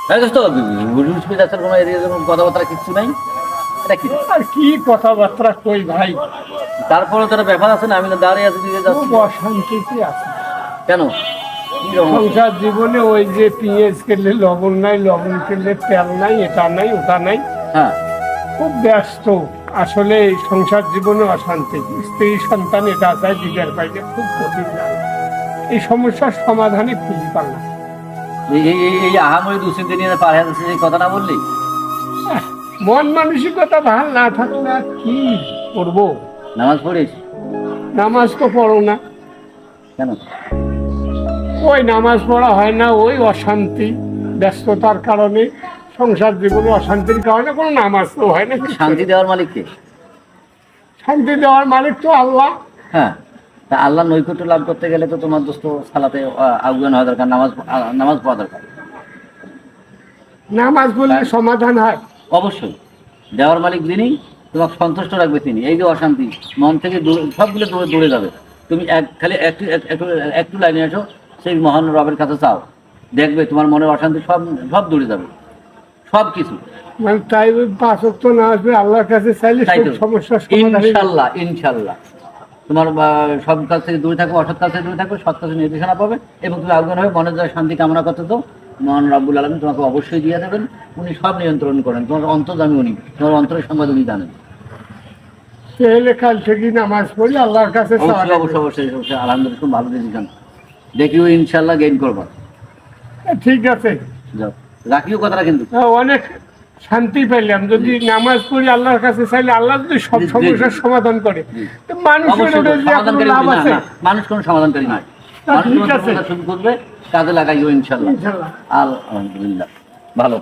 কোনো এরকম কথাবার্তা কিচ্ছু নাই, এটা কি? আর কি কথাবার্তা কই ভাই, তারপরে তো একটা ব্যাপার আছে না, আমি তো দাঁড়িয়ে আছি দিকে যাচ্ছি খুব অশান্তিতে আছে কেন? কি রকম? সংসার জীবনে। ওই যে পেঁয়াজ খেলে লবণ নাই, লবণ খেলে তেল নাই, এটা নাই ওটা নাই, হ্যাঁ, খুব ব্যস্ত। আসলে এই সংসার জীবনে অশান্তি, স্ত্রী সন্তান এটা চাই, দিদার পাইলে খুব কঠিন লাগে। এই সমস্যার সমাধানে খুঁজে পারলাম। এই আহামরি দুশ্চিন্তা নিয়ে পার হয়ে যাচ্ছে, এই কথাটা বললি? মন মানসিকতা ভাল না থাকলে আর কি করবো? নামাজ পড়িস? নামাজ তো পড়ো না। কেন? ওই নামাজ পড়া হয় না, ওই অশান্তি, ব্যস্ততার কারণে, সংসার জীবনে অশান্তির কারণে কোনো নামাজ তো হয় না। শান্তি দেওয়ার মালিক কে? শান্তি দেওয়ার মালিক তো আল্লাহ। হ্যাঁ, তা আল্লাহ নৈকট্য লাভ করতে গেলে তো তোমার দোস্ত সালাতে আগুন হওয়া দরকার, নামাজ পড়া দরকার। নামাজ পড়লে সমাধান হয়। অবশ্যই দেওয়ার মালিক যিনি, তোমাকে সন্তুষ্ট রাখবে তিনি। এই যে অশান্তি মন থেকে সবগুলো দূরে যাবে। তুমি খালি একটু লাইনে আসো, সেই মহান রবের কাছে চাও, দেখবে তোমার মনের অশান্তি সব সব দূরে যাবে, সব কিছু। মানে তাই পাঁচ ওয়াক্ত নামাজ পড়ে আল্লাহর কাছে চাইলে সব সমস্যার সমাধান। ইনশাল্লাহ ইনশাল্লাহ তোমার সব কাজ থেকে দূরে থাকবে, অসৎ কাজ থেকে দূরে থাকবে, সৎ কাজে নির্দেশনা পাবে, এবং তুমি আগ্রহ হবে মনের যা শান্তি কামনা করতে তো মহান রব্বুল আলামিন তোমাকে অবশ্যই দিয়ে দেবেন। উনি সব নিয়ন্ত্রণ করেন, তোমার অন্তর্যামী উনি, তোমার অন্তরের সংবাদ উনি জানেন। তাহলে কাল থেকে নামাজ পড়ি আল্লাহর কাছে। অবশ্যই অবশ্যই অবশ্যই আলহামদুলিল্লাহ, খুব ভালো ডিসিশন। দেখিও ইনশাল্লাহ গেইন করবা। ঠিক আছে, যাও, রাখিও কথাটা কিন্তু। অনেক শান্তি পেলাম। যদি নামাজ পড়ি আল্লাহর কাছে চাইলে আল্লাহ যদি সব সমস্যার সমাধান করে, তো মানুষের ওটা যে কোনো লাভ আছে? মানুষ কোনো সমাধানকারী নয়, মানুষ শুরু করবে, কাজে লাগাইও ইনশাল্লাহ। আলহামদুলিল্লাহ, ভালো।